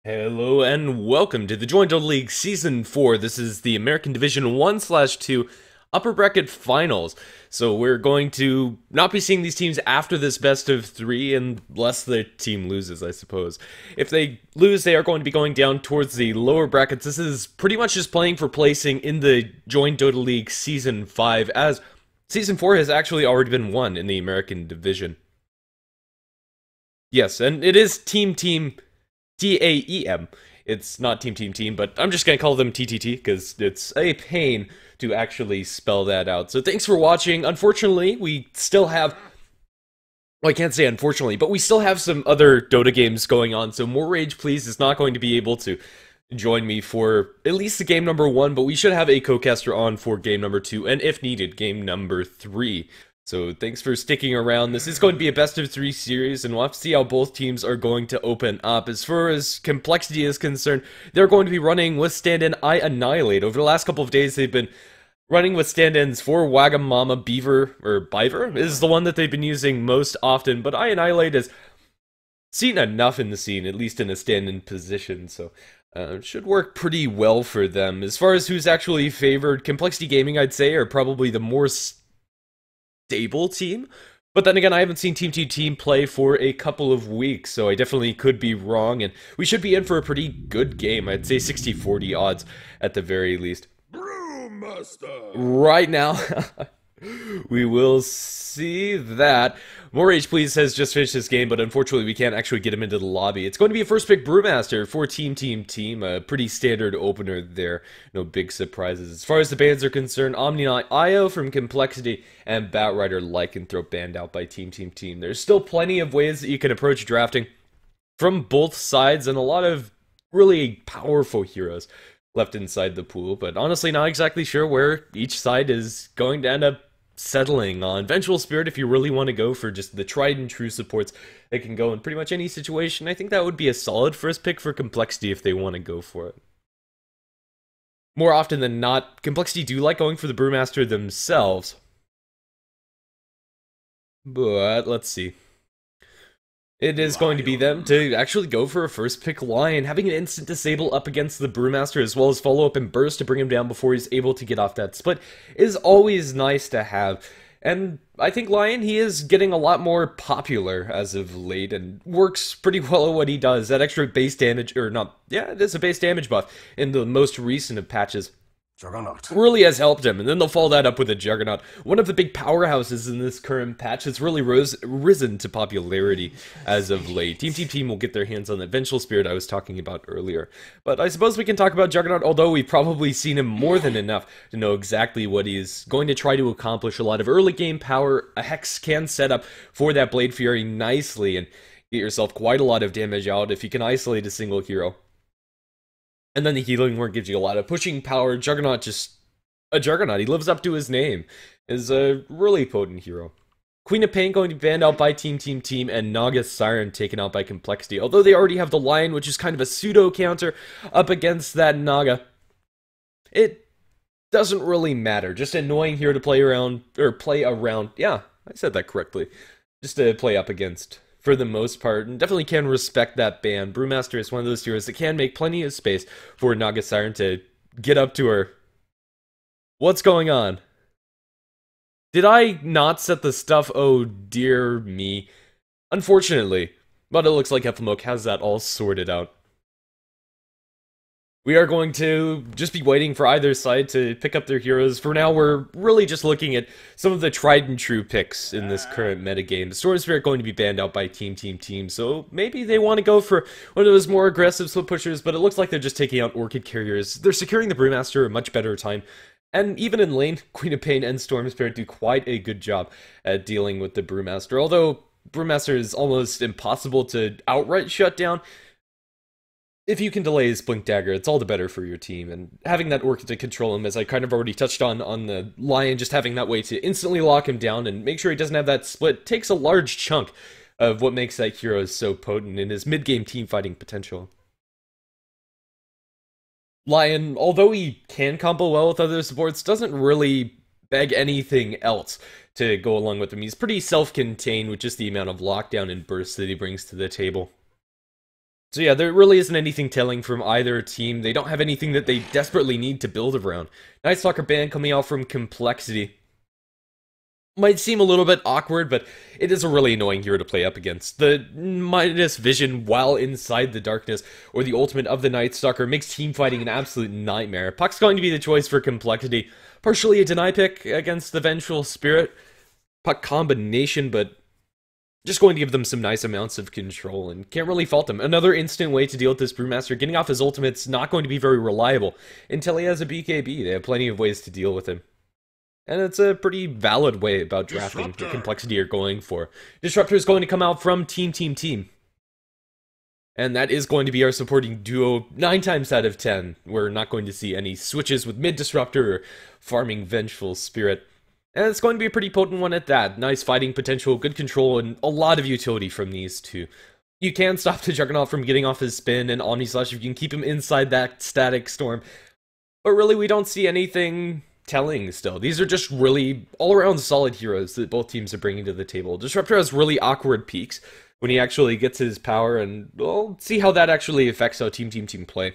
Hello and welcome to the Joint Dota League Season 4. This is the American Division 1/2 Upper Bracket Finals. So we're going to not be seeing these teams after this best of 3 unless the team loses, I suppose. If they lose, they are going to be going down towards the lower brackets. This is pretty much just playing for placing in the Joint Dota League Season 5, as Season 4 has actually already been won in the American Division. Yes, and it is Team TAEM. It's not Team, but I'm just gonna call them TTT because it's a pain to actually spell that out. So thanks for watching. Unfortunately, we still have... Well, I can't say unfortunately, but we still have some other Dota games going on, so More Rage Please is not going to be able to join me for at least the game number 1, but we should have a co-caster on for game number 2, and if needed, game number 3. So thanks for sticking around. This is going to be a best of 3 series, and we'll have to see how both teams are going to open up. As far as complexity is concerned, they're going to be running with stand-in I Annihilate. Over the last couple of days, they've been running with stand-ins for Wagamama Beaver, or Biver, is the one that they've been using most often, but I Annihilate is seen enough in the scene, at least in a stand-in position, so it should work pretty well for them. As far as who's actually favored, Complexity Gaming, I'd say, are probably the more stable team, but then again, I haven't seen Team play for a couple of weeks, so I definitely could be wrong, and we should be in for a pretty good game. I'd say 60-40 odds at the very least. Brewmaster! Right now, we will see that. More Rage Please has just finished this game, but unfortunately we can't actually get him into the lobby. It's going to be a first pick Brewmaster for Team. A pretty standard opener there. No big surprises. As far as the bans are concerned, Omni-Knight Io from Complexity and Batrider Lycanthrope banned out by Team. There's still plenty of ways that you can approach drafting from both sides, and a lot of really powerful heroes left inside the pool, but honestly not exactly sure where each side is going to end up settling on. Vengeful Spirit, if you really want to go for just the tried and true supports that can go in pretty much any situation, I think that would be a solid first pick for Complexity if they want to go for it. More often than not, Complexity do like going for the Brewmaster themselves, but let's see. It is going to be them to actually go for a first pick Lion, having an instant disable up against the Brewmaster as well as follow up and burst to bring him down before he's able to get off that split is always nice to have. And I think Lion, he is getting a lot more popular as of late and works pretty well at what he does. That extra base damage, or not, yeah, it is a base damage buff in the most recent of patches. Juggernaut really has helped him, and then they'll follow that up with a Juggernaut. One of the big powerhouses in this current patch has really risen to popularity as of late. Team will get their hands on that Vengeful Spirit I was talking about earlier. But I suppose we can talk about Juggernaut, although we've probably seen him more than enough to know exactly what he's going to try to accomplish. A lot of early game power, a Hex can set up for that Blade Fury nicely and get yourself quite a lot of damage out if you can isolate a single hero. And then the Healing Word gives you a lot of pushing power. Juggernaut, just a Juggernaut. He lives up to his name. Is a really potent hero. Queen of Pain going to be banned out by Team, and Naga Siren taken out by Complexity. Although they already have the Lion, which is kind of a pseudo counter up against that Naga, it doesn't really matter. Just annoying hero to play around, yeah, I said that correctly. Just to play up against, for the most part, and definitely can respect that ban. Brewmaster is one of those heroes that can make plenty of space for Naga Siren to get up to her. What's going on? Did I not set the stuff? Oh dear me. Unfortunately, but it looks like HeflaTV has that all sorted out. We are going to just be waiting for either side to pick up their heroes. For now, we're really just looking at some of the tried and true picks in this current metagame. The Storm Spirit going to be banned out by Team, so maybe they want to go for one of those more aggressive split pushers, but it looks like they're just taking out Orchid Carriers. They're securing the Brewmaster a much better time. And even in lane, Queen of Pain and Storm Spirit do quite a good job at dealing with the Brewmaster. Although Brewmaster is almost impossible to outright shut down, if you can delay his Blink Dagger, it's all the better for your team. And having that Orchid to control him, as I kind of already touched on the Lion, just having that way to instantly lock him down and make sure he doesn't have that split, takes a large chunk of what makes that hero so potent in his mid-game team-fighting potential. Lion, although he can combo well with other supports, doesn't really beg anything else to go along with him. He's pretty self-contained with just the amount of lockdown and burst that he brings to the table. So yeah, there really isn't anything telling from either team. They don't have anything that they desperately need to build around. Nice Soccer Band coming out from Complexity. Might seem a little bit awkward, but it is a really annoying hero to play up against. The Midas Vision while inside the darkness, or the ultimate of the Night Stalker, makes team fighting an absolute nightmare. Puck's going to be the choice for Complexity. Partially a deny pick against the Vengeful Spirit. Puck combination, but just going to give them some nice amounts of control, and can't really fault them. Another instant way to deal with this Brewmaster. Getting off his ultimate's not going to be very reliable. Until he has a BKB, they have plenty of ways to deal with him. And it's a pretty valid way about drafting the Complexity you're going for. Disruptor is going to come out from Team. And that is going to be our supporting duo 9 times out of 10. We're not going to see any switches with mid-Disruptor or farming Vengeful Spirit. And it's going to be a pretty potent one at that. Nice fighting potential, good control, and a lot of utility from these two. You can stop the Juggernaut from getting off his spin and Omni Slash if you can keep him inside that static storm. But really, we don't see anything telling still. These are just really all-around solid heroes that both teams are bringing to the table. Disruptor has really awkward peaks when he actually gets his power, and we'll see how that actually affects how team play.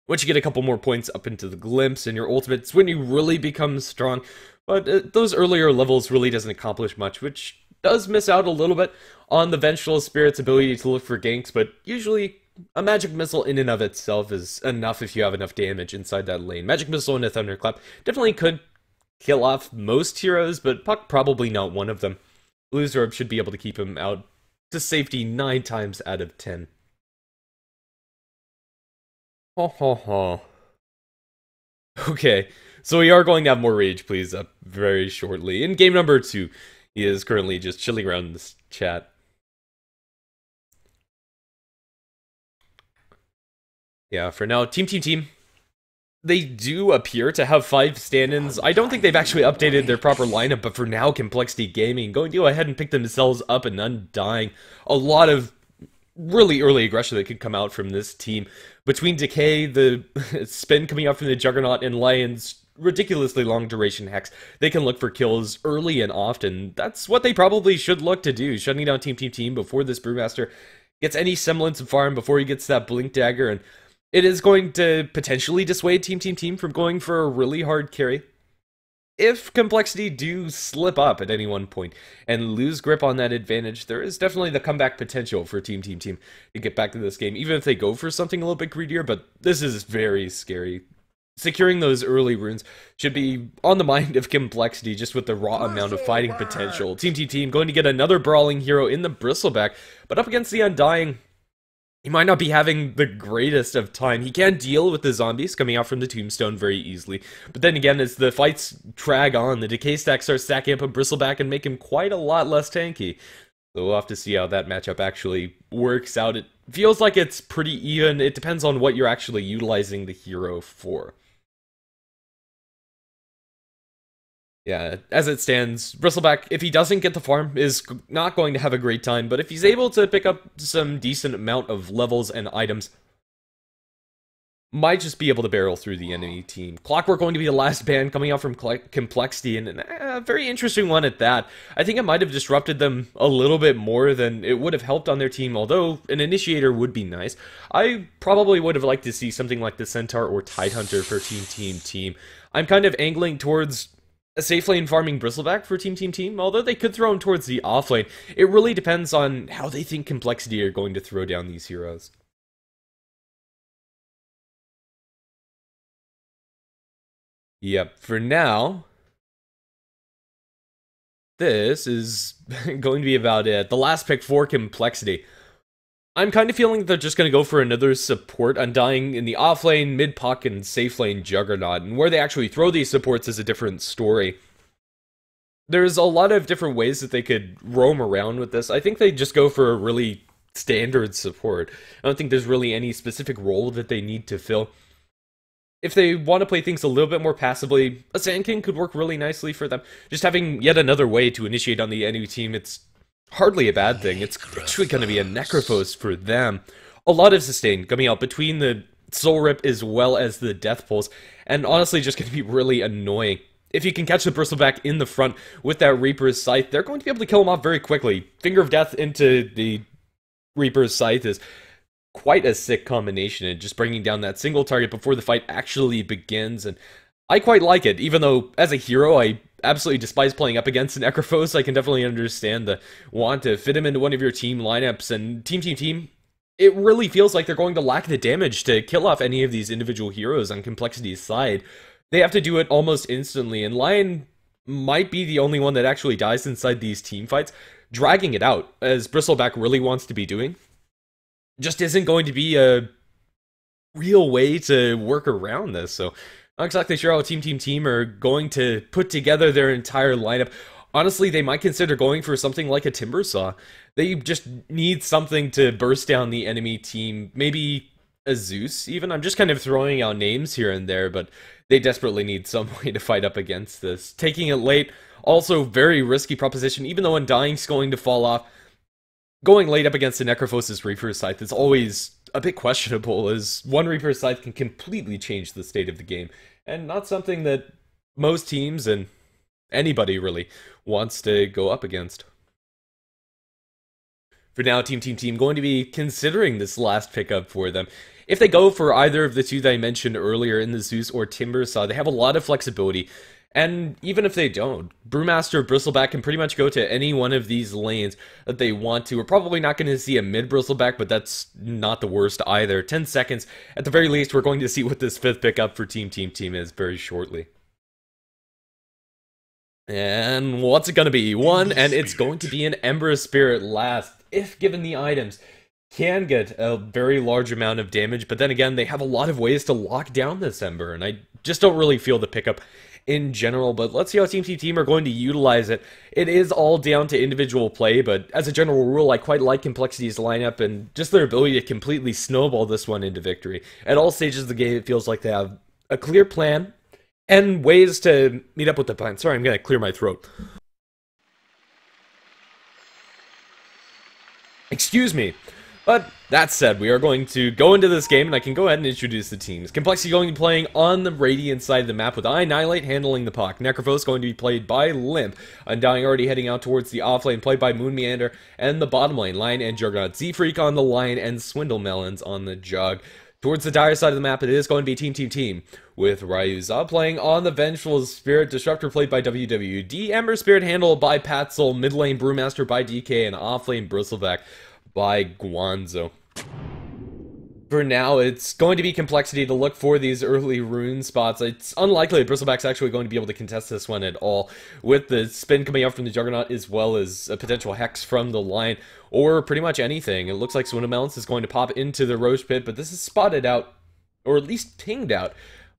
Once you get a couple more points up into the glimpse and your ultimate, it's when you really become strong, but those earlier levels really doesn't accomplish much, which does miss out a little bit on the Vengeful Spirit's ability to look for ganks, but usually a Magic Missile in and of itself is enough if you have enough damage inside that lane. Magic Missile and a Thunderclap definitely could kill off most heroes, but Puck probably not one of them. Blue's Orb should be able to keep him out to safety 9 times out of 10. Ho ho ho. Okay, so we are going to have more Rage Please up very shortly. In game number 2, he is currently just chilling around in this chat. Yeah, for now, team. They do appear to have 5 stand-ins. I don't think they've actually updated their proper lineup, but for now, Complexity Gaming going to go ahead and pick themselves up and Undying. A lot of really early aggression that could come out from this team. Between Decay, the spin coming out from the Juggernaut, and Lion's ridiculously long duration Hex, they can look for kills early and often. That's what they probably should look to do, shutting down team before this Brewmaster gets any semblance of farm, before he gets that Blink Dagger, and it is going to potentially dissuade team from going for a really hard carry. If Complexity do slip up at any one point and lose grip on that advantage, there is definitely the comeback potential for team to get back to this game, even if they go for something a little bit greedier, but this is very scary. Securing those early runes should be on the mind of Complexity, just with the raw amount of fighting potential. Team going to get another brawling hero in the Bristleback, but up against the Undying, he might not be having the greatest of time. He can deal with the zombies coming out from the Tombstone very easily. But then again, as the fights drag on, the Decay stack starts stacking up a Bristleback and make him quite a lot less tanky. So we'll have to see how that matchup actually works out. It feels like it's pretty even. It depends on what you're actually utilizing the hero for. Yeah, as it stands, Bristleback, if he doesn't get the farm, is not going to have a great time, but if he's able to pick up some decent amount of levels and items, might just be able to barrel through the enemy team. Clockwork going to be the last ban coming out from Complexity, and a very interesting one at that. I think it might have disrupted them a little bit more than it would have helped on their team, although an Initiator would be nice. I probably would have liked to see something like the Centaur or Tidehunter for team. I'm kind of angling towards a safe lane farming Bristleback for team, although they could throw him towards the off lane. It really depends on how they think Complexity are going to throw down these heroes. Yep, for now, this is going to be about it. The last pick for Complexity. I'm kind of feeling they're just going to go for another support Undying in the off lane, mid puck, and safe lane Juggernaut, and where they actually throw these supports is a different story. There's a lot of different ways that they could roam around with this. I think they just go for a really standard support. I don't think there's really any specific role that they need to fill. If they want to play things a little bit more passively, a Sand King could work really nicely for them. Just having yet another way to initiate on the enemy team, it's hardly a bad thing. It's actually going to be a Necrophos for them. A lot of sustain coming out between the Soul Rip as well as the Death Pulse, and honestly just going to be really annoying. If you can catch the Bristleback in the front with that Reaper's Scythe, they're going to be able to kill him off very quickly. Finger of Death into the Reaper's Scythe is quite a sick combination, and just bringing down that single target before the fight actually begins, and I quite like it, even though as a hero I absolutely despise playing up against Necrophos. I can definitely understand the want to fit him into one of your team lineups, and team, it really feels like they're going to lack the damage to kill off any of these individual heroes on Complexity's side. They have to do it almost instantly, and Lion might be the only one that actually dies inside these team fights, dragging it out, as Bristleback really wants to be doing. Just isn't going to be a real way to work around this, so not exactly sure how team are going to put together their entire lineup. Honestly, they might consider going for something like a Timber Saw. They just need something to burst down the enemy team, maybe a Zeus even. I'm just kind of throwing out names here and there, but they desperately need some way to fight up against this. Taking it late, also very risky proposition, even though Undying's going to fall off. Going late up against the Necrophos' Reaper's Scythe is always a bit questionable, as one Reaper's Scythe can completely change the state of the game, and not something that most teams, and anybody really, wants to go up against. For now, team going to be considering this last pickup for them. If they go for either of the two that I mentioned earlier in the Zeus or Timber Saw, they have a lot of flexibility. And even if they don't, Brewmaster or Bristleback can pretty much go to any one of these lanes that they want to. We're probably not going to see a mid-Bristleback, but that's not the worst either. 10 seconds. At the very least, we're going to see what this fifth pickup for team is very shortly. And what's it going to be? One, and it's going to be an Ember Spirit last, if given the items. Can get a very large amount of damage, but then again, they have a lot of ways to lock down this Ember, and I just don't really feel the pickup in general, but let's see how team are going to utilize it. It is all down to individual play, but as a general rule, I quite like Complexity's lineup and just their ability to completely snowball this one into victory. At all stages of the game, it feels like they have a clear plan and ways to meet up with the plan. Sorry, I'm going to clear my throat. Excuse me. But that said, we are going to go into this game, and I can go ahead and introduce the teams. Complexity going to be playing on the Radiant side of the map with Annihilate handling the puck. Necrophos going to be played by Limp. Undying already heading out towards the off lane, played by Moon Meander. And the bottom lane, Lion and Juggernaut. Z-Freak on the Lion and Swindle Melons on the Jug. Towards the Dire side of the map, it is going to be team. With Ryuza playing on the Vengeful Spirit. Disruptor played by WWD. Ember Spirit handled by Patzel. Mid lane Brewmaster by DK. And off lane Bristleback by Guanzo. For now, it's going to be Complexity to look for these early rune spots. It's unlikely that Bristleback's actually going to be able to contest this one at all, with the spin coming out from the Juggernaut as well as a potential Hex from the Lion, or pretty much anything. It looks like Swindle Melons is going to pop into the Roche Pit, but this is spotted out, or at least pinged out,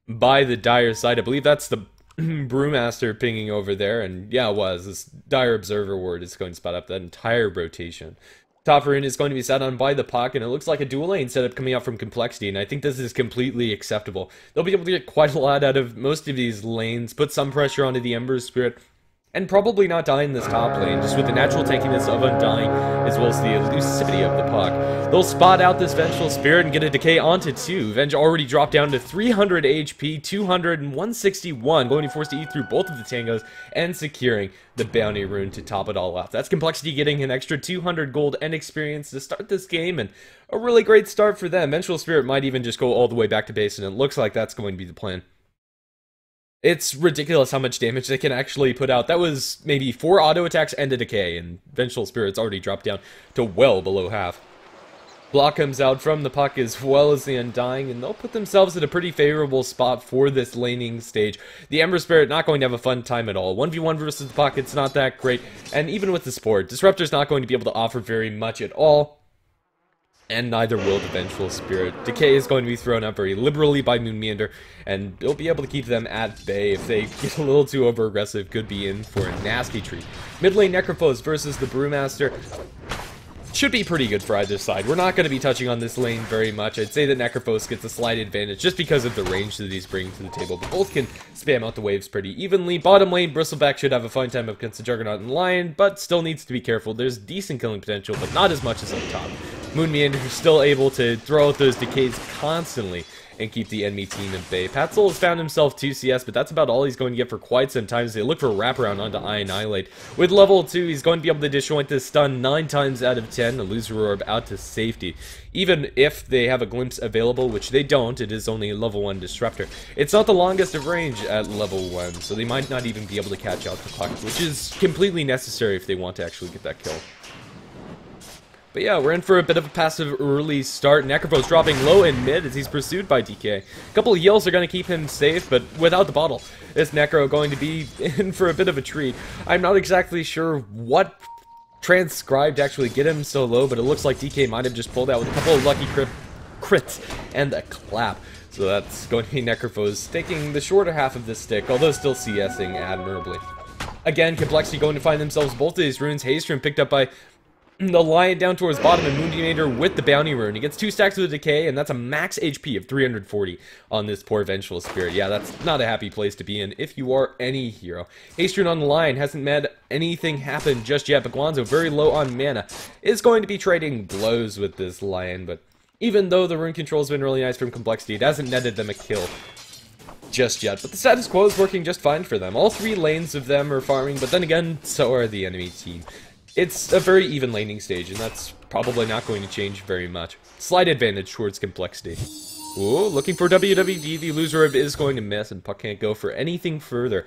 by the Dire side. I believe that's the Brewmaster pinging over there, and yeah, it was. This Dire Observer ward is going to spot up that entire rotation. Top rune is going to be sat on by the puck, and it looks like a dual lane setup coming out from Complexity, and I think this is completely acceptable. They'll be able to get quite a lot out of most of these lanes, put some pressure onto the Ember Spirit, and probably not die in this top lane, just with the natural tankiness of Undying, as well as the elusivity of the puck. They'll spot out this Vengeful Spirit and get a decay onto 2. Venge already dropped down to 300 HP, 200 and 161, going to be forced to eat through both of the tangos, and securing the bounty rune to top it all off. That's Complexity getting an extra 200 gold and experience to start this game, and a really great start for them. Vengeful Spirit might even just go all the way back to base, and it looks like that's going to be the plan. It's ridiculous how much damage they can actually put out. That was maybe 4 auto attacks and a decay, and Vengeful Spirit's already dropped down to well below half. Block comes out from the puck as well as the Undying, and they'll put themselves in a pretty favorable spot for this laning stage. The Ember Spirit not going to have a fun time at all. 1v1 versus the puck, it's not that great, and even with the Sport, Disruptor's not going to be able to offer very much at all. And neither will the Vengeful Spirit. Decay is going to be thrown out very liberally by Moon Meander, and they'll be able to keep them at bay. If they get a little too over-aggressive, could be in for a nasty treat. Mid lane Necrophos versus the Brewmaster should be pretty good for either side. We're not going to be touching on this lane very much. I'd say that Necrophos gets a slight advantage just because of the range that he's bringing to the table, but both can spam out the waves pretty evenly. Bottom lane, Bristleback should have a fun time against the Juggernaut and Lion, but still needs to be careful. There's decent killing potential, but not as much as up top. Moon Meander is still able to throw out those decays constantly and keep the enemy team at bay. Patzel has found himself 2 CS, but that's about all he's going to get for quite some time as they look for a wraparound onto Annihilate. With level 2, he's going to be able to disjoint this stun 9 times out of 10, the loser orb out to safety. Even if they have a glimpse available, which they don't, it is only a level 1 disruptor. It's not the longest of range at level 1, so they might not even be able to catch out the puck, which is completely necessary if they want to actually get that kill. But yeah, we're in for a bit of a passive early start. Necrophos dropping low in mid as he's pursued by DK. A couple of heals are going to keep him safe, but without the bottle, is Necro going to be in for a bit of a treat. I'm not exactly sure what transcribed to actually get him so low, but it looks like DK might have just pulled out with a couple of lucky crits and a clap. So that's going to be Necrophos taking the shorter half of this stick, although still CSing admirably. Again, Complexity going to find themselves both of these runes. Haystrom picked up by the Lion down towards bottom, and Moon Meander with the bounty rune. He gets 2 stacks of the decay, and that's a max HP of 340 on this poor Vengeful Spirit. Yeah, that's not a happy place to be in if you are any hero. Haste rune on the Lion hasn't made anything happen just yet, but Guanzo, very low on mana, is going to be trading blows with this Lion, but even though the rune control has been really nice from Complexity, it hasn't netted them a kill just yet. But the status quo is working just fine for them. All 3 lanes of them are farming, but then again, so are the enemy team. It's a very even laning stage, and that's probably not going to change very much. Slight advantage towards Complexity. Ooh, looking for WWD. The loser orb is going to miss, and Puck can't go for anything further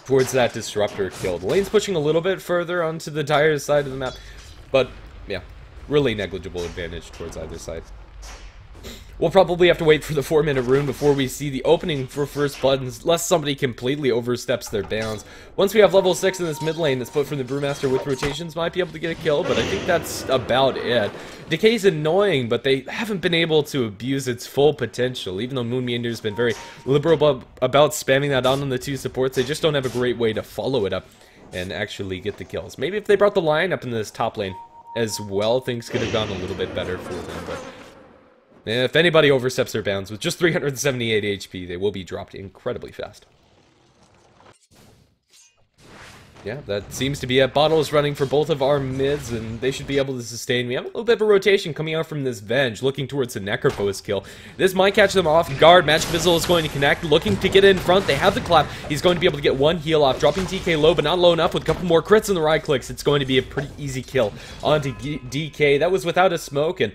towards that Disruptor kill. The lane's pushing a little bit further onto the dire side of the map, but yeah, really negligible advantage towards either side. We'll probably have to wait for the 4-minute rune before we see the opening for first blood, unless somebody completely oversteps their bounds. Once we have level 6 in this mid lane that's put from the Brewmaster with rotations, might be able to get a kill, but I think that's about it. Decay's annoying, but they haven't been able to abuse its full potential. Even though Moon Meander's been very liberal about spamming that on the 2 supports, they just don't have a great way to follow it up and actually get the kills. Maybe if they brought the Lion up in this top lane as well, things could have gone a little bit better for them, but if anybody oversteps their bounds with just 378 HP, they will be dropped incredibly fast. Yeah, that seems to be it. Bottles running for both of our mids, and they should be able to sustain. We have a little bit of a rotation coming out from this Venge, looking towards the Necrophos kill. This might catch them off guard. Magic Missile is going to connect, looking to get in front. They have the clap. He's going to be able to get 1 heal off, dropping TK low, but not low enough. With a couple more crits in the right clicks, it's going to be a pretty easy kill onto DK. That was without a smoke, and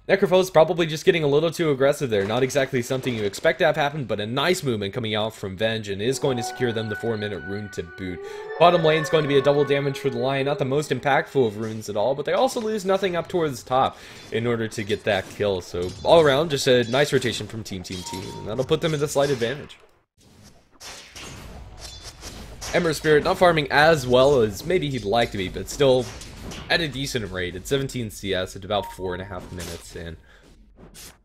Necrophos probably just getting a little too aggressive there. Not exactly something you expect to have happen, but a nice movement coming out from Venge, and is going to secure them the 4-minute rune to boot. Bottom lane's going to be a double damage for the Lion. Not the most impactful of runes at all, but they also lose nothing up towards top in order to get that kill. So all around, just a nice rotation from team, and that'll put them at a slight advantage. Ember Spirit not farming as well as maybe he'd like to be, but still at a decent rate. At 17 CS at about 4.5 minutes in.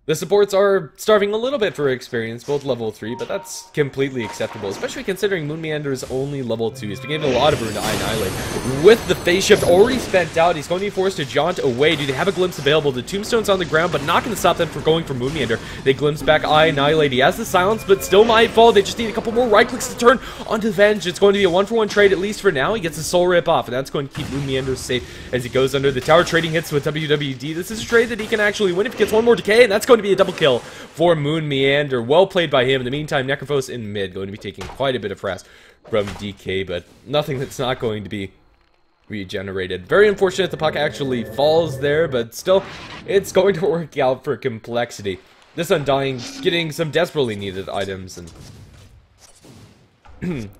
The supports are starving a little bit for experience, both level 3, but that's completely acceptable, especially considering Moon Meander is only level 2. He's been getting a lot of rune to Annihilate. With the phase shift already spent out, he's going to be forced to jaunt away. Do they have a glimpse available? The tombstone's on the ground, but not going to stop them from going for Moon Meander. They glimpse back Annihilate. He has the silence, but still might fall. They just need a couple more right clicks to turn onto Venge. It's going to be a 1-for-1 trade, at least for now. He gets a soul rip off, and that's going to keep Moon Meander safe as he goes under the tower, trading hits with WWD. This is a trade that he can actually win if he gets 1 more decay, and that's going to be a double kill for Moon Meander. Well played by him. In the meantime, Necrophos in mid going to be taking quite a bit of frass from DK, but nothing that's not going to be regenerated. Very unfortunate the puck actually falls there, but still, it's going to work out for Complexity. This Undying getting some desperately needed items and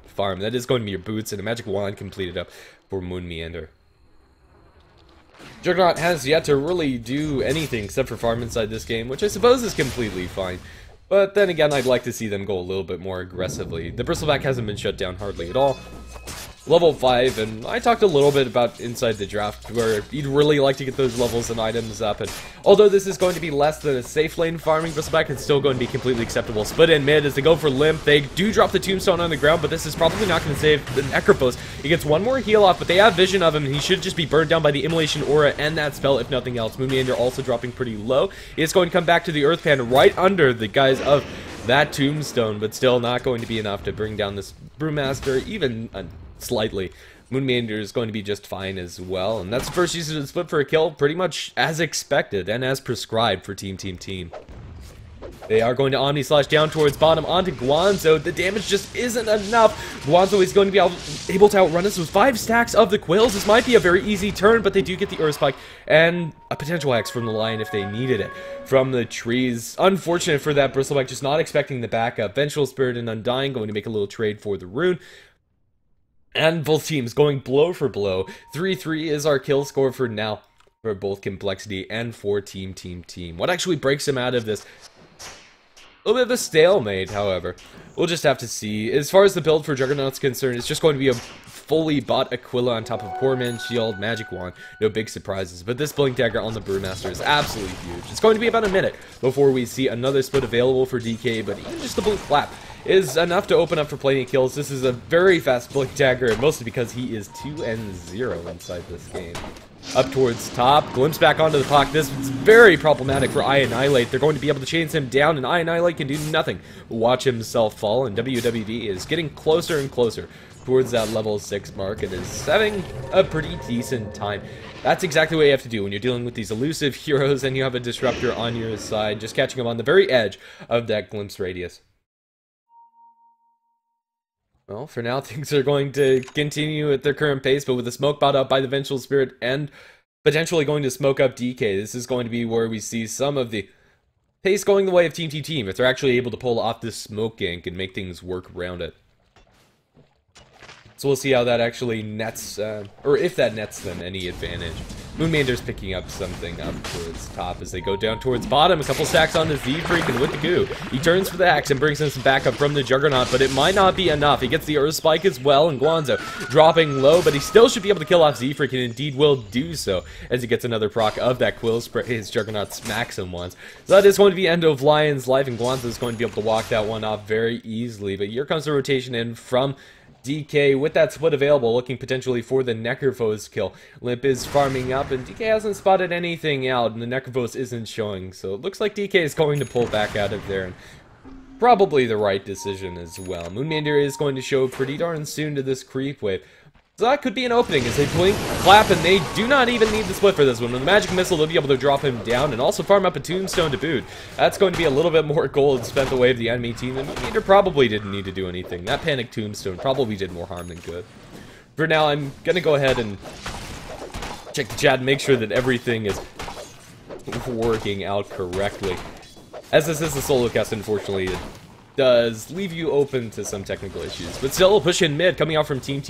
farm. That is going to be your boots and a magic wand completed up for Moon Meander. Juggernaut has yet to really do anything except for farm inside this game, which I suppose is completely fine. But then again, I'd like to see them go a little bit more aggressively. The Bristleback hasn't been shut down hardly at all. Level 5, and I talked a little bit about inside the draft where you'd really like to get those levels and items up, and although this is going to be less than a safe lane farming, Bristleback is still going to be completely acceptable. Split in mid as they go for Limp. They do drop the tombstone on the ground, but this is probably not going to save the Necrophos. He gets 1 more heal off, but they have vision of him, and he should just be burned down by the Immolation Aura and that spell, if nothing else. Moon Meander also dropping pretty low. He is going to come back to the Earth Pan right under the guys of that tombstone, but still not going to be enough to bring down this Brewmaster, even slightly. Moonmander is going to be just fine as well, and that's the first use of the split for a kill, pretty much as expected and as prescribed for Team. They are going to Omni Slash down towards bottom onto Guanzo. The damage just isn't enough. Guanzo is going to be able to outrun us with 5 stacks of the Quills. This might be a very easy turn, but they do get the Earth Spike and a potential Hex from the Lion if they needed it from the trees. Unfortunate for that Bristlebite, just not expecting the backup. Vengeful Spirit and Undying going to make a little trade for the rune. And both teams going blow for blow. 3-3 is our kill score for now for both Complexity and for Team. What actually breaks them out of this? A little bit of a stalemate, however. We'll just have to see. As far as the build for Juggernaut's concerned, it's just going to be a fully bought Aquila on top of Poor Man's Shield, Magic Wand. No big surprises. But this Blink Dagger on the Brewmaster is absolutely huge. It's going to be about a minute before we see another split available for DK, but even just the Blink Clap is enough to open up for plenty of kills. This is a very fast Blink Dagger, mostly because he is 2-0 inside this game. Up towards top, glimpse back onto the clock. This is very problematic for Annihilate. They're going to be able to chase him down, and Annihilate can do nothing but watch himself fall, and WWD is getting closer and closer towards that level 6 mark and is having a pretty decent time. That's exactly what you have to do when you're dealing with these elusive heroes and you have a Disruptor on your side, just catching them on the very edge of that glimpse radius. Well, for now, things are going to continue at their current pace, but with the smoke bot up by the Vengeful Spirit and potentially going to smoke up DK, this is going to be where we see some of the pace going the way of Team. If they're actually able to pull off this smoke gank and make things work around it. So we'll see how that actually nets, or if that nets them any advantage. Moonmander's picking up something up towards top as they go down towards bottom. A couple stacks on the Z-Freak, and with the goo, he turns for the axe and brings in some backup from the Juggernaut, but it might not be enough. He gets the Earth Spike as well, and Guanzo dropping low, but he still should be able to kill off Z-Freak, and indeed will do so as he gets another proc of that Quill Spray. His Juggernaut smacks him once. So that is going to be end of Lion's life, and Guanzo is going to be able to walk that one off very easily. But here comes the rotation in from DK with that split available, looking potentially for the Necrophos kill. Limp is farming up, and DK hasn't spotted anything out, and the Necrophos isn't showing, so it looks like DK is going to pull back out of there, and probably the right decision as well. Moonmander is going to show pretty darn soon to this creep wave. So that could be an opening as they blink, clap, and they do not even need the split for this one. With the Magic Missile, they'll be able to drop him down and also farm up a Tombstone to boot. That's going to be a little bit more gold spent away of the enemy team, and Moonmander probably didn't need to do anything. That Panic Tombstone probably did more harm than good. For now, I'm going to go ahead and check the chat and make sure that everything is working out correctly. As this is a solo cast, unfortunately, it does leave you open to some technical issues, but still a push in mid coming out from Team,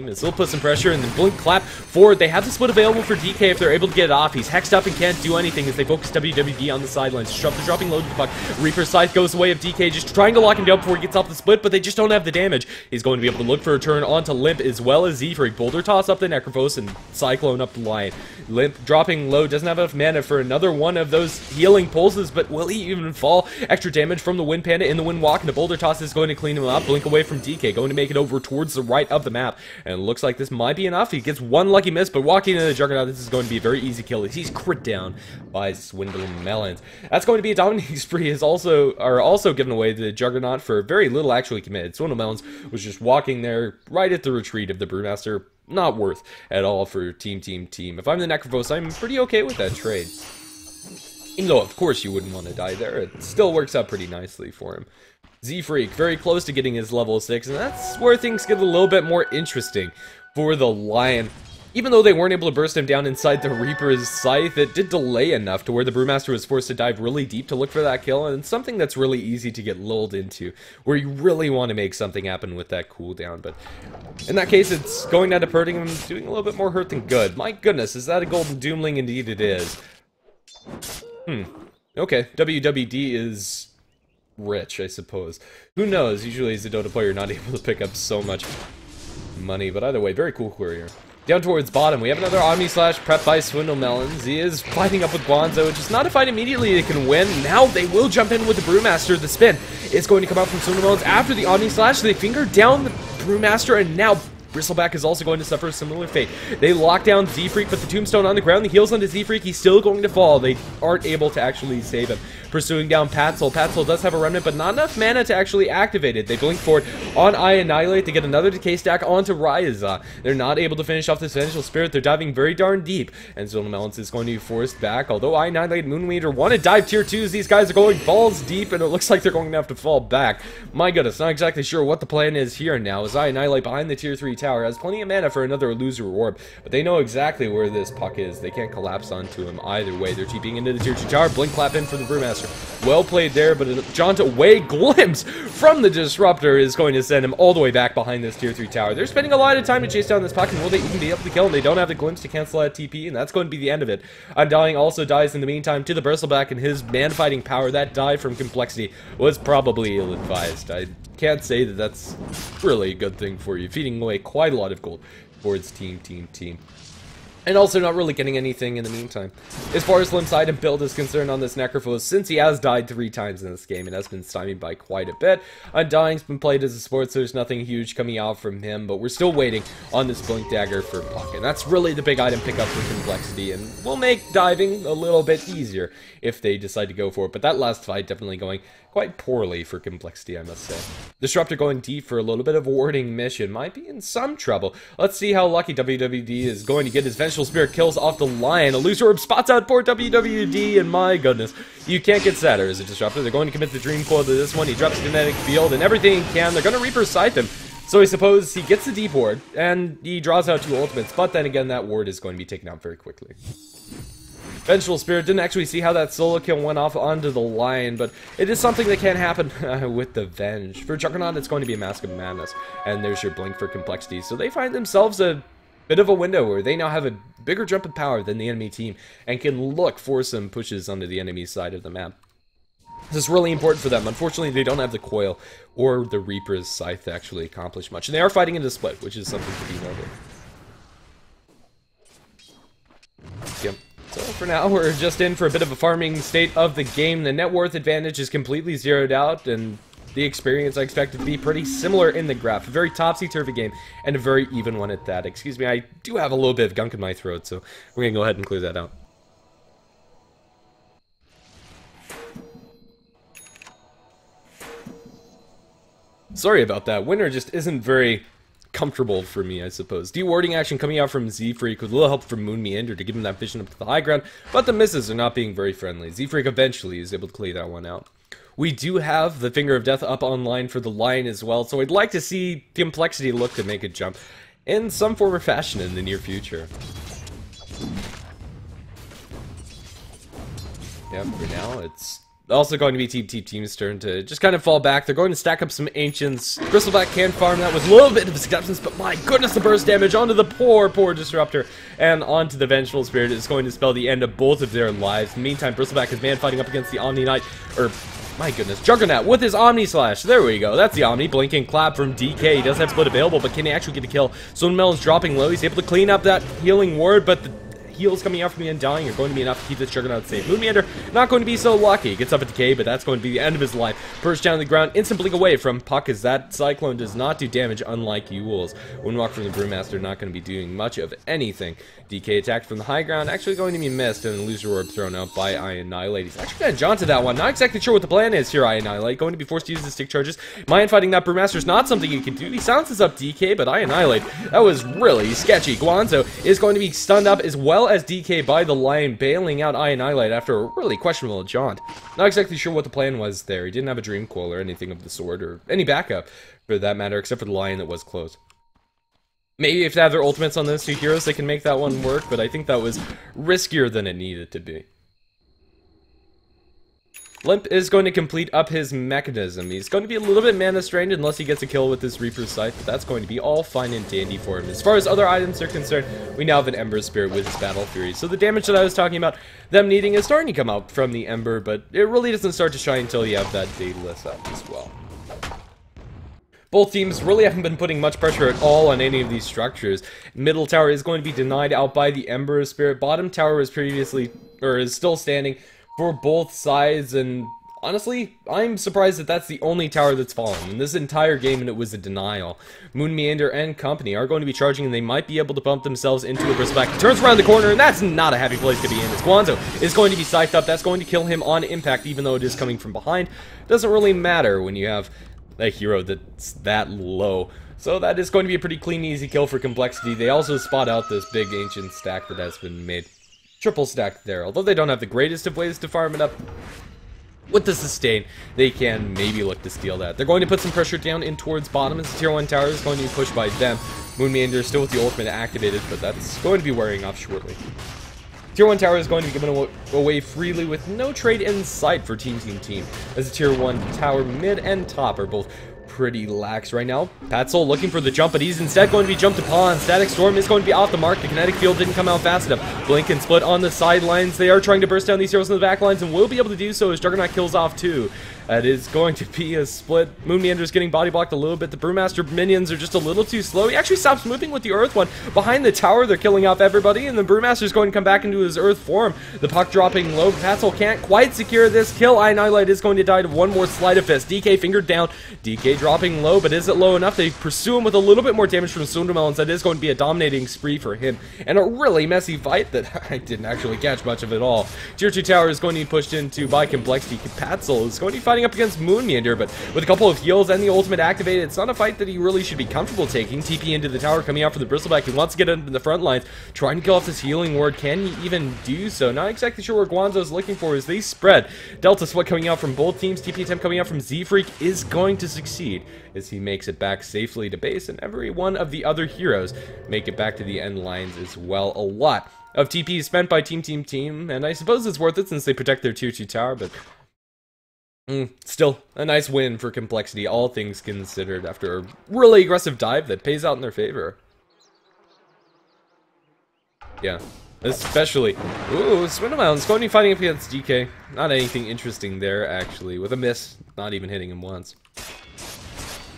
and still put some pressure, and then blink clap forward. They have the split available for DK if they're able to get it off. He's hexed up and can't do anything as they focus WWD on the sidelines. Dropping low to the puck. Reaper's Scythe goes away of DK, just trying to lock him down before he gets off the split, but they just don't have the damage. He's going to be able to look for a turn onto Limp as well as Z-Freak. Boulder toss up the Necrophos and Cyclone up the Lion. Limp dropping low, doesn't have enough mana for another one of those healing pulses, but will he even fall? Extra damage from the Wind Panda in the Wind Walk, and the Boulder toss is going to clean him up. Blink away from DK, going to make it over towards the right of the map, and it looks like this might be enough. He gets one lucky miss, but walking into the Juggernaut, this is going to be a very easy kill. He's crit down by Swindle Melons. That's going to be a dominating spree. Is also given away the Juggernaut for very little actually committed. Swindle Melons was just walking there right at the retreat of the Brewmaster. Not worth at all for Team. If I'm the Necrophos, I'm pretty okay with that trade. Even though, of course, you wouldn't want to die there, it still works out pretty nicely for him. Z-Freak, very close to getting his level 6, and that's where things get a little bit more interesting for the Lion. Even though they weren't able to burst him down inside the Reaper's Scythe, it did delay enough to where the Brewmaster was forced to dive really deep to look for that kill, and it's something that's really easy to get lulled into, where you really want to make something happen with that cooldown. But in that case, it's going down to hurting him, doing a little bit more hurt than good. My goodness, is that a Golden Doomling? Indeed it is. Okay, WWD is rich, I suppose. Who knows? Usually as a Dota player, you're not able to pick up so much money, but either way, very cool courier. Down towards bottom, we have another Omni Slash prep by Swindle Melons. He is fighting up with Guanzo, which is not a fight immediately they can win. Now they will jump in with the Brewmaster. The spin is going to come out from Swindle Melons after the Omni Slash. They finger down the Brewmaster, and now Bristleback is also going to suffer a similar fate. They lock down Z-Freak, but the tombstone on the ground, the heals onto Z-Freak, he's still going to fall. They aren't able to actually save him. Pursuing down Patzel. Patzel does have a remnant, but not enough mana to actually activate it. They blink forward on Annihilate to get another decay stack onto Ryza. They're not able to finish off this Vengeful Spirit. They're diving very darn deep, and Zona Melons is going to be forced back. Although Annihilate and Moonleader want to dive tier 2s, these guys are going balls deep, and it looks like they're going to have to fall back. My goodness, not exactly sure what the plan is here now, as Annihilate behind the tier 3 tower has plenty of mana for another Illusory Orb, but they know exactly where this puck is. They can't collapse onto him either way. They're TPing into the tier 2 tower. Blink clap in for the Brewmaster. Well played there, but a jaunt away glimpse from the Disruptor is going to send him all the way back behind this tier 3 tower. They're spending a lot of time to chase down this puck, and will they even be able to kill him? They don't have the glimpse to cancel that TP, and that's going to be the end of it. Undying also dies in the meantime to the Bristleback, and his man-fighting power, that dive from Complexity, was probably ill-advised. I can't say that that's really a good thing for you, feeding away quite a lot of gold towards team. And also not really getting anything in the meantime. As far as Lim's item build is concerned on this Necrophos, since he has died 3 times in this game and has been stymied by quite a bit, Undying's been played as a support, so there's nothing huge coming out from him, but we're still waiting on this Blink Dagger for Puck, and that's really the big item pickup for Complexity, and will make diving a little bit easier if they decide to go for it, but that last fight definitely going quite poorly for Complexity, I must say. Disruptor going deep for a little bit of a warding mission might be in some trouble. Let's see how lucky WWD is going to get his Vengeful Spirit kills off the Lion. Illusory Orb spots out poor WWD, and my goodness, you can't get sadder as a Disruptor. They're going to commit the Dream Coil to this one. He drops Kinetic Field and everything he can. They're going to Reaper Scythe him. So I suppose he gets the deep ward, and he draws out 2 ultimates, but then again, that ward is going to be taken out very quickly. Vengeful Spirit didn't actually see how that solo kill went off onto the Lion, but it is something that can happen with the Venge. For Juggernaut, it's going to be a Mask of Madness, and there's your Blink for Complexity. So they find themselves a bit of a window where they now have a bigger jump in power than the enemy team, and can look for some pushes onto the enemy side of the map. This is really important for them. Unfortunately, they don't have the coil or the Reaper's Scythe to actually accomplish much, and they are fighting in the split, which is something to be noted. Yep. So for now, we're just in for a bit of a farming state of the game. The net worth advantage is completely zeroed out, and the experience I expect it to be pretty similar in the graph. A very topsy-turvy game, and a very even one at that. Excuse me, I do have a little bit of gunk in my throat, so we're going to go ahead and clear that out. Sorry about that. Winter just isn't very comfortable for me, I suppose. Dewarding action coming out from Z-Freak with a little help from Moon Meander to give him that vision up to the high ground, but the misses are not being very friendly. Z-Freak eventually is able to clear that one out. We do have the Finger of Death up online for the Lion as well, so I'd like to see Complexity look to make a jump in some form or fashion in the near future. Yep, for now it's also going to be Team's turn to just kind of fall back. They're going to stack up some Ancients. Bristleback can farm that with a little bit of acceptance, but my goodness, the burst damage onto the poor Disruptor and onto the Vengeful Spirit is going to spell the end of both of their lives. In the meantime, Bristleback is man fighting up against the Omni Knight, or my goodness, Juggernaut with his Omni Slash. There we go. That's the Omni. Blinking Clap from DK. He does have split available, but can he actually get a kill? Melon's dropping low. He's able to clean up that healing ward, but the heals coming out from the Undying are going to be enough to keep this Juggernaut safe. Moon Meander not going to be so lucky. He gets up a decay, but that's going to be the end of his life. Perched down on the ground, instant blink away from Puck, as that Cyclone does not do damage, unlike Yule's. Windwalk from the Brewmaster not going to be doing much of anything. DK attacked from the high ground, actually going to be missed, and an Illusory Orb thrown out by Annihilate. He's actually going to jaunt to that one. Not exactly sure what the plan is here, Annihilate. Going to be forced to use his stick charges. Mind fighting that Brewmaster is not something he can do. He silences up DK, but Annihilate, that was really sketchy. Guanzo is going to be stunned up, as well as DK by the Lion, bailing out Annihilate after a really questionable jaunt. Not exactly sure what the plan was there. He didn't have a Dream Coil or anything of the sort, or any backup for that matter, except for the Lion that was close. Maybe if they have their ultimates on those 2 heroes, they can make that one work, but I think that was riskier than it needed to be. Limp is going to complete up his mechanism. He's going to be a little bit mana strained unless he gets a kill with this Reaper's Scythe, but that's going to be all fine and dandy for him. As far as other items are concerned, we now have an Ember Spirit with his Battle Fury. So the damage that I was talking about them needing is starting to come out from the Ember, but it really doesn't start to shine until you have that Daedalus up as well. Both teams really haven't been putting much pressure at all on any of these structures. Middle tower is going to be denied out by the Ember Spirit. Bottom tower was previously, or is still standing for both sides, and honestly, I'm surprised that that's the only tower that's fallen in this entire game, and it was a denial. Moon Meander and company are going to be charging, and they might be able to bump themselves into a Bristleback. He turns around the corner, and that's not a happy place to be in. As Guanzo is going to be scythed up, that's going to kill him on impact, even though it is coming from behind. Doesn't really matter when you have a hero that's that low. So that is going to be a pretty clean, easy kill for Complexity. They also spot out this big ancient stack that has been made. Triple stack there, although they don't have the greatest of ways to farm it up. With the sustain, they can maybe look to steal that. They're going to put some pressure down in towards bottom as the tier 1 tower is going to be pushed by them. Moon Meander still with the ultimate activated, but that's going to be wearing off shortly. Tier 1 tower is going to be given away freely with no trade in sight for Team, as the tier 1 tower mid and top are both pretty lax right now. Patzel looking for the jump, but he's instead going to be jumped upon. Static Storm is going to be off the mark. The kinetic field didn't come out fast enough. Blink and Split on the sidelines. They are trying to burst down these heroes in the back lines and will be able to do so as Juggernaut kills off too. That is going to be a split. Moon Meander's getting body blocked a little bit. The Brewmaster minions are just a little too slow. He actually stops moving with the Earth one. Behind the tower, they're killing off everybody, and the Brewmaster's going to come back into his Earth form. The puck dropping low. Patzel can't quite secure this kill. Annihilate is going to die to one more Sleight of Fist. DK fingered down. DK dropping low, but is it low enough? They pursue him with a little bit more damage from Sundermelons. That is going to be a dominating spree for him. And a really messy fight that I didn't actually catch much of at all. Tier 2 tower is going to be pushed into by Complexity. Patzel is going to be fighting up against Moon Meander, but with a couple of heals and the ultimate activated, it's not a fight that he really should be comfortable taking. TP into the tower, coming out for the Bristleback. He wants to get into the front lines, trying to kill off this healing ward. Can he even do so? Not exactly sure what Guanzo's looking for as they spread. Delta Split coming out from both teams. TP attempt coming out from Z-Freak is going to succeed as he makes it back safely to base, and every one of the other heroes make it back to the end lines as well. A lot of TP is spent by team, and I suppose it's worth it since they protect their tier 2 tower, but still, a nice win for Complexity, all things considered, after a really aggressive dive that pays out in their favor. Yeah, especially... Ooh, Swindlemountain's going to be fighting up against DK. Not anything interesting there, actually, with a miss, not even hitting him once.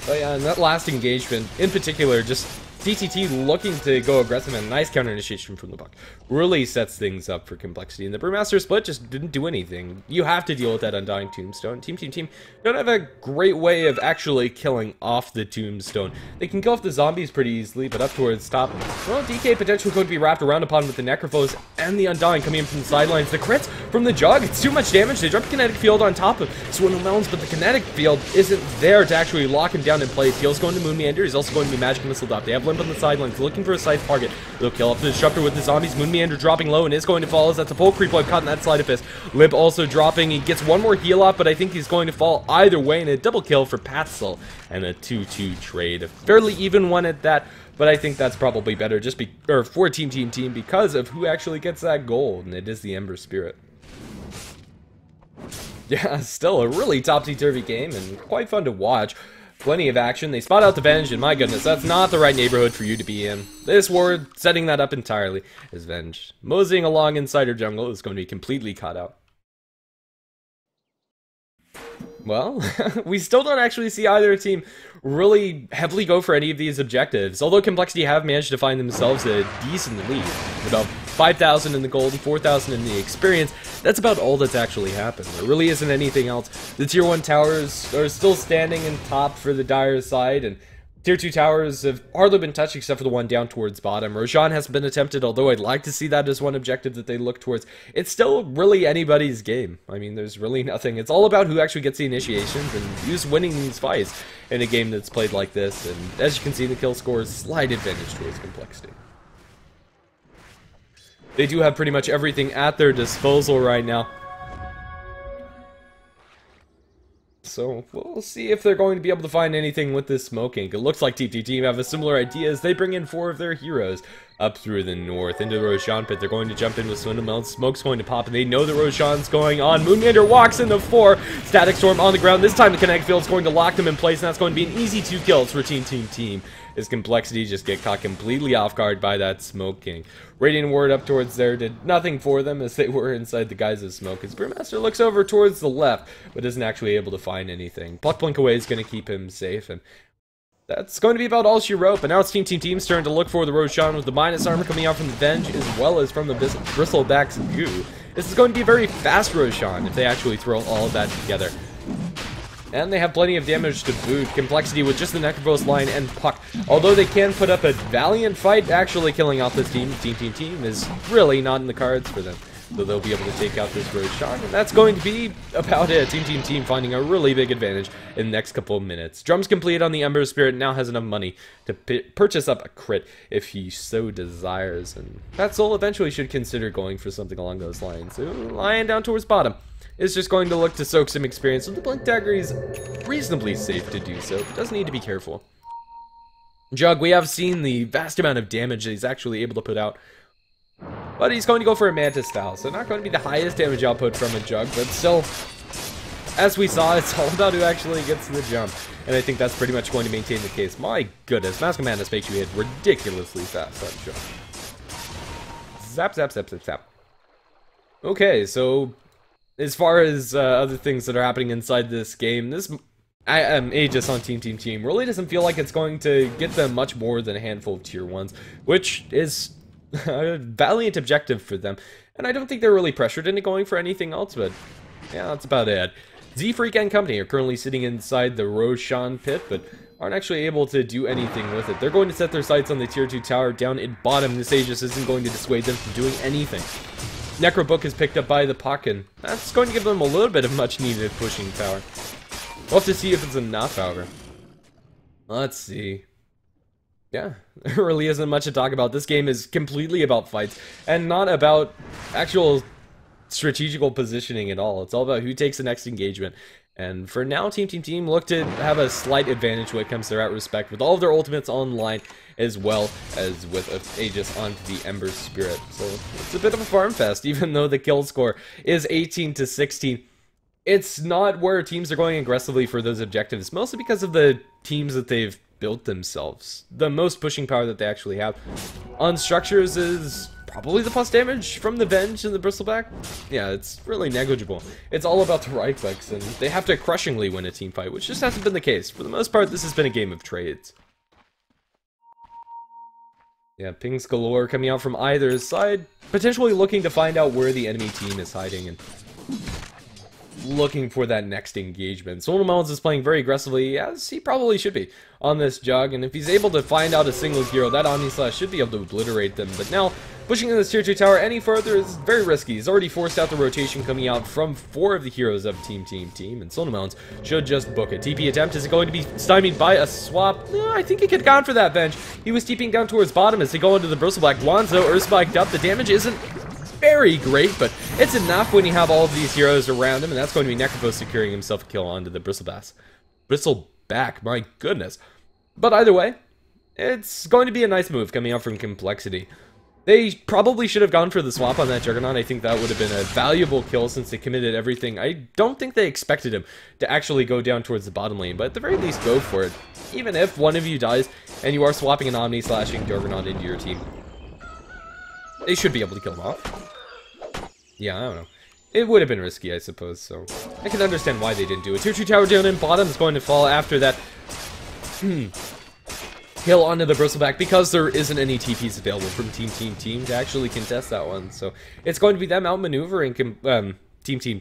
But yeah, in that last engagement, in particular, just TTT looking to go aggressive and a nice counter initiation from the puck really sets things up for Complexity. And the Brewmaster split just didn't do anything. You have to deal with that Undying Tombstone. Team don't have a great way of actually killing off the Tombstone. They can kill off the zombies pretty easily, but up towards top, well, DK potentially going to be wrapped around upon with the Necrophos and the Undying coming in from the sidelines. The crits from the Jug, it's too much damage. They drop a kinetic field on top of Swindlemelons, but the kinetic field isn't there to actually lock him down and play. Heal's going to Moon Meander. He's also going to be Magic Missile up. They have Limp on the sidelines, looking for a scythe target. They'll kill off the Disruptor with the zombies. Moon Meander dropping low and is going to fall as that's a full creep wipe caught in that Sleight of Fist. Limp also dropping. He gets one more heal off, but I think he's going to fall either way, and a double kill for Patzel and a 2-2 trade. A fairly even one at that, but I think that's probably better just for team because of who actually gets that gold, and it is the Ember Spirit. Yeah, still a really topsy-turvy game and quite fun to watch. Plenty of action. They spot out the Venge, and my goodness, that's not the right neighborhood for you to be in. This ward, setting that up entirely, is Venge. Moseying along inside her jungle is going to be completely caught out. Well, we still don't actually see either team really heavily go for any of these objectives, although Complexity have managed to find themselves a decent lead. About 5,000 in the gold and 4,000 in the experience. That's about all that's actually happened. There really isn't anything else. The tier 1 towers are still standing in top for the Dire side, and tier 2 towers have hardly been touched except for the one down towards bottom. Roshan hasn't been attempted, although I'd like to see that as one objective that they look towards. It's still really anybody's game. I mean, there's really nothing. It's all about who actually gets the initiations and who's winning these fights in a game that's played like this. And as you can see, the kill score is slight advantage towards Complexity. They do have pretty much everything at their disposal right now. So we'll see if they're going to be able to find anything with this smoking. It looks like TTT have a similar idea as they bring in 4 of their heroes up through the north into the Roshan pit. They're going to jump in with Swindlemelon. Smoke's going to pop, and they know that Roshan's going on. Moon Meander walks into 4. Static Storm on the ground. This time the kinetic field's going to lock them in place, and that's going to be an easy 2 kills for team. As Complexity just get caught completely off guard by that Smoke King. Radiant Ward up towards there did nothing for them as they were inside the guise of smoke. As Brewmaster looks over towards the left, but isn't actually able to find anything. Pluck Blink away is going to keep him safe, and that's going to be about all she wrote, but now it's Team's turn to look for the Roshan with the minus armor coming out from the Venge as well as from the Bristleback's goo. This is going to be a very fast Roshan if they actually throw all of that together. And they have plenty of damage to boot. Complexity with just the Necrovos line and Puck. Although they can put up a valiant fight, actually killing off this team is really not in the cards for them. So they'll be able to take out this Roshan, and that's going to be about it. Team finding a really big advantage in the next couple of minutes. Drums complete on the Ember Spirit, now has enough money to purchase up a crit if he so desires. And that soul eventually should consider going for something along those lines. So, lying down towards bottom is just going to look to soak some experience. So the Blink Dagger is reasonably safe to do so, but does need to be careful. Jug, we have seen the vast amount of damage that he's actually able to put out. But he's going to go for a Mantis style, so not going to be the highest damage output from a Jug, but still, as we saw, it's all about who actually gets the jump. And I think that's pretty much going to maintain the case. My goodness, Mask of Madness makes you hit ridiculously fast, I'm sure. Zap, zap, zap, zap, zap. Okay, so as far as other things that are happening inside this game, this Aegis on Team really doesn't feel like it's going to get them much more than a handful of tier 1s, which is a valiant objective for them. And I don't think they're really pressured into going for anything else, but yeah, that's about it. Z-Freak and company are currently sitting inside the Roshan pit, but aren't actually able to do anything with it. They're going to set their sights on the tier 2 tower down at bottom. This Aegis isn't going to dissuade them from doing anything. Necrobook is picked up by the Puck, and that's going to give them a little bit of much needed pushing power. We'll have to see if it's enough, however. Let's see. Yeah, there really isn't much to talk about. This game is completely about fights, and not about actual strategical positioning at all. It's all about who takes the next engagement. And for now, Team look to have a slight advantage when it comes to that respect, with all of their ultimates online, as well as with Aegis onto the Ember Spirit. So it's a bit of a farm fest, even though the kill score is 18 to 16. It's not where teams are going aggressively for those objectives, mostly because of the teams that they've built themselves. The most pushing power that they actually have on structures is probably the plus damage from the Venge and the Bristleback. Yeah, it's really negligible. It's all about the right clicks, and they have to crushingly win a team fight, which just hasn't been the case. For the most part, this has been a game of trades. Yeah, pings galore coming out from either side, potentially looking to find out where the enemy team is hiding and looking for that next engagement. Sonal Melons is playing very aggressively, as he probably should be, on this Jug, and if he's able to find out a single hero, that Omni Slash should be able to obliterate them. But now, pushing in this tier 2 tower any further is very risky. He's already forced out the rotation coming out from 4 of the heroes of Team, and Sonal Melons should just book it. TP attempt is going to be stymied by a swap. I think he could have gone for that Venge. He was TPing down towards bottom as they go into the Bristleback. Guanzo, Earthspiked up. The damage isn't very great, but it's enough when you have all of these heroes around him, and that's going to be Necrovos securing himself a kill onto the Bristleback, my goodness. But either way, it's going to be a nice move coming out from Complexity. They probably should have gone for the swap on that Juggernaut. I think that would have been a valuable kill since they committed everything. I don't think they expected him to actually go down towards the bottom lane, but at the very least go for it. Even if one of you dies and you are swapping an Omni slashing Juggernaut into your team, they should be able to kill him off. Yeah, I don't know. It would have been risky, I suppose, so I can understand why they didn't do it. Tier 2 tower down in bottom is going to fall after that kill onto the Bristleback, because there isn't any TPs available from Team to actually contest that one. So it's going to be them outmaneuvering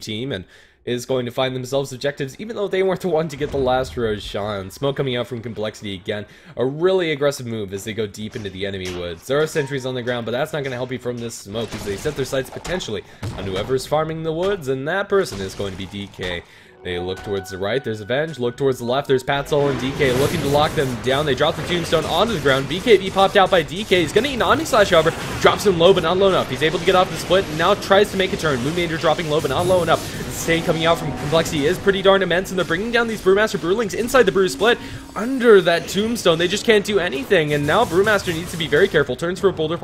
Team, and is going to find themselves objectives, even though they weren't the one to get the last Roshan. Smoke coming out from Complexity again. A really aggressive move as they go deep into the enemy woods. There are sentries on the ground, but that's not going to help you from this smoke, as they set their sights potentially on whoever's farming the woods, and that person is going to be DK. They look towards the right, there's Avenge. Look towards the left, there's Patsol and DK looking to lock them down. They drop the Tombstone onto the ground. BKB popped out by DK. He's going to eat an Omni Slash, however. Drops him low, but not low enough. He's able to get off the split, and now tries to make a turn. Moonmanger dropping low, but not low enough. The stain coming out from Complexity is pretty darn immense, and they're bringing down these Brewmaster Brewlings inside the Brew split. Under that Tombstone, they just can't do anything, and now Brewmaster needs to be very careful. Turns for a boulder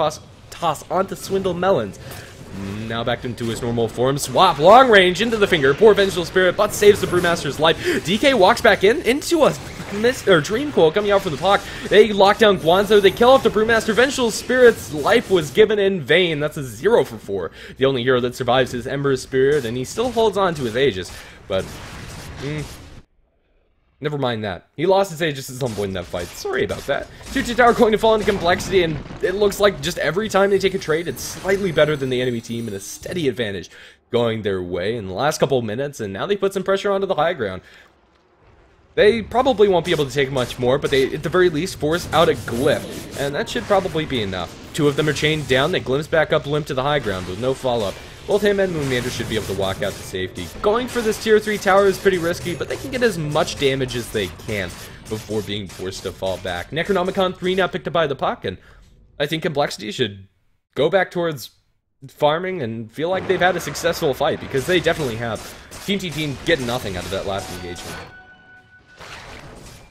toss onto Swindle Melons. Now back into his normal form. Swap, long range into the finger. Poor Vengeful Spirit, but saves the Brewmaster's life. DK walks back into a Dream Coil coming out from the Pock. They lock down Guanzo. They kill off the Brewmaster. Vengeful Spirit's life was given in vain. That's a 0 for 4. The only hero that survives is Ember Spirit, and he still holds on to his Aegis. But Never mind that. He lost his Aegis at some point in that fight. Sorry about that. TTT tower going to fall into complexity, and it looks like just every time they take a trade, it's slightly better than the enemy team, and a steady advantage going their way in the last couple of minutes, and now they put some pressure onto the high ground. They probably won't be able to take much more, but they, at the very least, force out a glyph, and that should probably be enough. Two of them are chained down, they glimpse back up limp to the high ground with no follow-up. Both him and Moonmander should be able to walk out to safety. Going for this tier 3 tower is pretty risky, but they can get as much damage as they can before being forced to fall back. Necronomicon 3 now picked up by the puck, and I think Complexity should go back towards farming and feel like they've had a successful fight, because they definitely have. Team TTT get nothing out of that last engagement.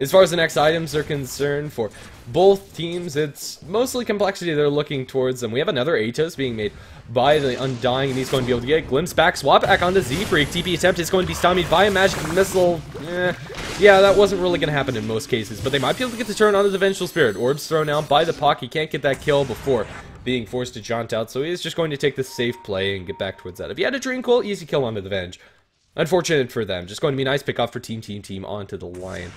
As far as the next items are concerned, for both teams, it's mostly Complexity they're looking towards, and we have another Atos being made by the Undying, and he's going to be able to get glimpse back, swap back onto Z-Freak. TP attempt is going to be stymied by a magic missile. Yeah, that wasn't really going to happen in most cases, but they might be able to get the turn onto the Vengeful Spirit. Orb's thrown out by the puck. He can't get that kill before being forced to jaunt out, so he is just going to take the safe play and get back towards that. If he had a Dream Coil, easy kill onto the Venge. Unfortunate for them. Just going to be a nice pick off for Team onto the Lion.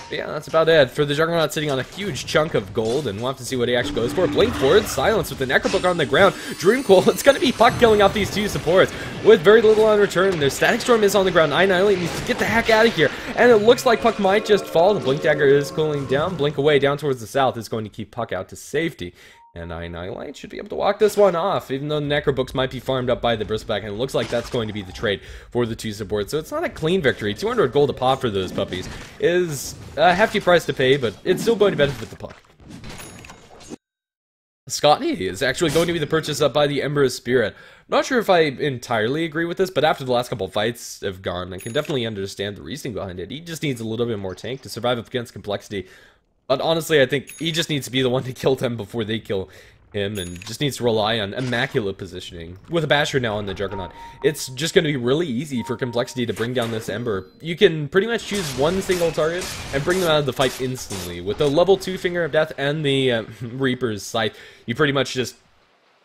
But yeah, that's about it. For the Juggernaut sitting on a huge chunk of gold, and we'll have to see what he actually goes for. Blink forward, silence with the Necrobook on the ground. Dream Coil, it's going to be puck killing off these two supports with very little on return. Their Static Storm is on the ground. Annihilate needs to get the heck out of here, and it looks like puck might just fall. The Blink Dagger is cooling down. Blink away down towards the south is going to keep puck out to safety. And Annihilate should be able to walk this one off, even though the Necrobooks might be farmed up by the Bristleback, and it looks like that's going to be the trade for the two supports. So it's not a clean victory. 200 gold a pop for those puppies is a hefty price to pay, but it's still going to benefit the puck. Scotty is actually going to be the purchase up by the Ember Spirit. Not sure if I entirely agree with this, but after the last couple of fights have gone, I can definitely understand the reasoning behind it. He just needs a little bit more tank to survive up against Complexity. But honestly, I think he just needs to be the one to kill them before they kill him, and just needs to rely on immaculate positioning. With a Basher now on the Juggernaut, it's just going to be really easy for Complexity to bring down this Ember. You can pretty much choose one single target and bring them out of the fight instantly. With the level 2 Finger of Death and the Reaper's Scythe, you pretty much just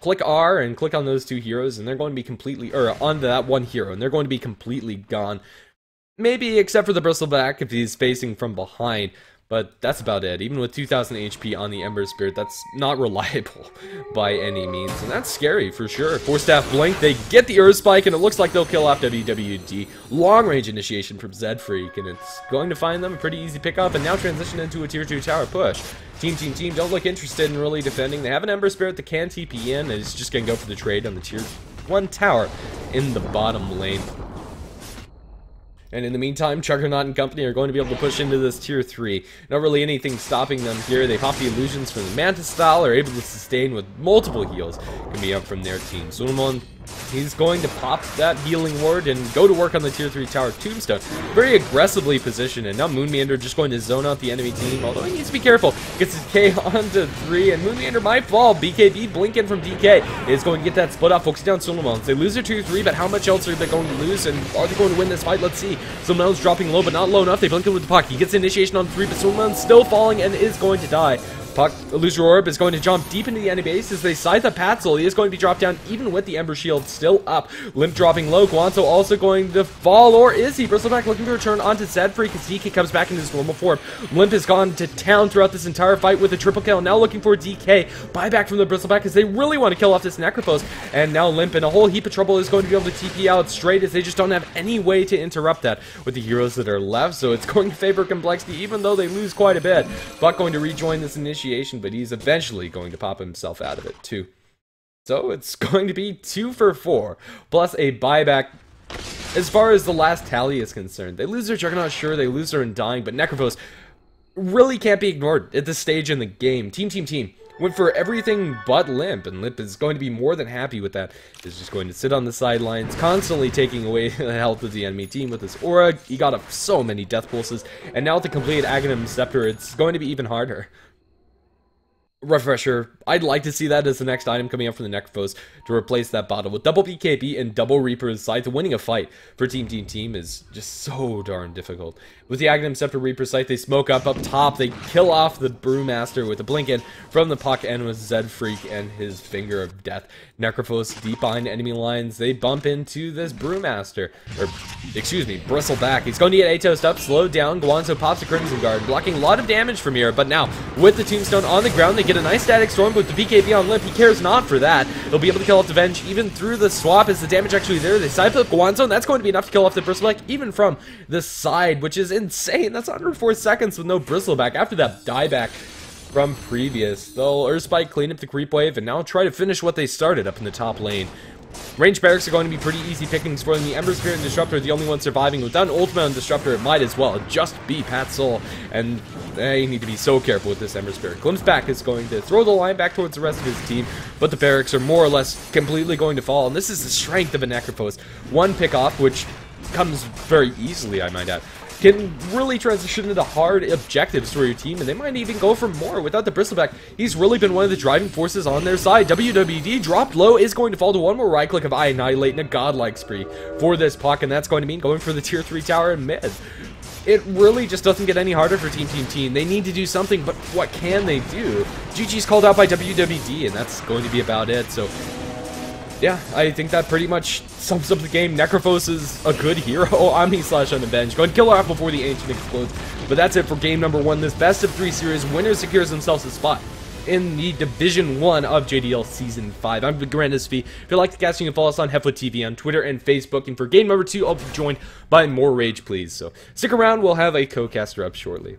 click R and click on those two heroes, and they're going to be completely, or onto that one hero, and they're going to be completely gone. Maybe except for the Bristleback if he's facing from behind. But that's about it. Even with 2000 HP on the Ember Spirit, that's not reliable by any means. And that's scary for sure. 4-staff Blink, they get the Earth Spike, and it looks like they'll kill off WWD. Long range initiation from Zedfreak, and it's going to find them a pretty easy pickup, and now transition into a tier 2 tower push. Team don't look interested in really defending. They have an Ember Spirit that can TP in, and it's just going to go for the trade on the tier 1 tower in the bottom lane. And in the meantime, Juggernaut and company are going to be able to push into this tier 3. Not really anything stopping them here. They pop the illusions from the Mantis style, are able to sustain with multiple heals. Can be up from their team. Sunamon, he's going to pop that healing ward and go to work on the tier 3 tower Tombstone. Very aggressively positioned, and now Moonmander just going to zone out the enemy team, although he needs to be careful. Gets his K onto 3, and Moonmander might fall. BKB blink in from DK is going to get that split off, focusing down Sunamon. They lose their tier 3, but how much else are they going to lose, and are they going to win this fight? Let's see. Sunamon's dropping low, but not low enough. They blink in with the puck. He gets initiation on 3, but Sunamon's still falling and is going to die. Puck, Illusory Orb is going to jump deep into the enemy base as they scythe the Patzel. He is going to be dropped down even with the Ember Shield still up. Limp dropping low. Guanzo also going to fall, or is he? Bristleback looking to return onto Zedfreak as DK comes back in his normal form. Limp has gone to town throughout this entire fight with a triple kill. Now looking for DK. Buyback from the Bristleback as they really want to kill off this Necrophos. And now Limp in a whole heap of trouble is going to be able to TP out straight as they just don't have any way to interrupt that with the heroes that are left. So it's going to favor Complexity even though they lose quite a bit. Buck going to rejoin this initiation, but he's eventually going to pop himself out of it too. So it's going to be 2 for 4, plus a buyback. As far as the last tally is concerned, they lose their Juggernaut, sure, they lose their Undying, but Necrophos really can't be ignored at this stage in the game. Team went for everything but Limp, and Limp is going to be more than happy with that. He's just going to sit on the sidelines, constantly taking away the health of the enemy team with his aura. He got up so many death pulses, and now with the complete Aghanim Scepter, it's going to be even harder. refresher, I'd like to see that as the next item coming up for the Necrophos to replace that bottle with double BKB and double Reaper's Scythe. Winning a fight for Team is just so darn difficult. With the Aghanim Scepter Reaper's Scythe, they smoke up top, they kill off the Brewmaster with a blink in from the puck and with Zed Freak and his Finger of Death. Necrophos deep behind enemy lines, they bump into this Brewmaster, or excuse me, Bristleback. He's going to get Atos up, slowed down, Guanzo pops the Crimson Guard, blocking a lot of damage from here, but now with the Tombstone on the ground, they get a nice Static Storm with the BKB on limp. He cares not for that. He'll be able to kill off the Venge even through the swap. Is the damage actually there? They side flip Guanzo, and that's going to be enough to kill off the Bristleback even from the side, which is insane. That's 104 seconds with no Bristleback after that dieback from previous. They'll Earthspike, clean up the creep wave, and now try to finish what they started up in the top lane. Range barracks are going to be pretty easy pickings for them. The Ember Spirit and Disruptor are the only ones surviving. Without an Ultimate on Disruptor, it might as well just be Pat Soul, and they need to be so careful with this Ember Spirit. Glimpse back is going to throw the line back towards the rest of his team, but the barracks are more or less completely going to fall, and this is the strength of a Necrophos. One pick off, which comes very easily, I might add, can really transition into hard objectives for your team, and they might even go for more. Without the Bristleback, he's really been one of the driving forces on their side. WWD dropped low, is going to fall to one more right click of I Annihilate and a godlike spree for this puck, and that's going to mean going for the tier 3 tower in mid. It really just doesn't get any harder for Team. They need to do something, but what can they do? GG's called out by WWD, and that's going to be about it. So yeah, I think that pretty much sums up the game. Necrophos is a good hero. Omni/Unavenged. Go and kill her off before the Ancient explodes. But that's it for game number 1. This best of 3 series. Winner secures themselves a spot in the Division 1 of JDL Season 5. I'm Grandis V. If you like the cast, you can follow us on HeflaTV on Twitter and Facebook. And for game number 2, I'll be joined by more Rage Please. So stick around, we'll have a co-caster up shortly.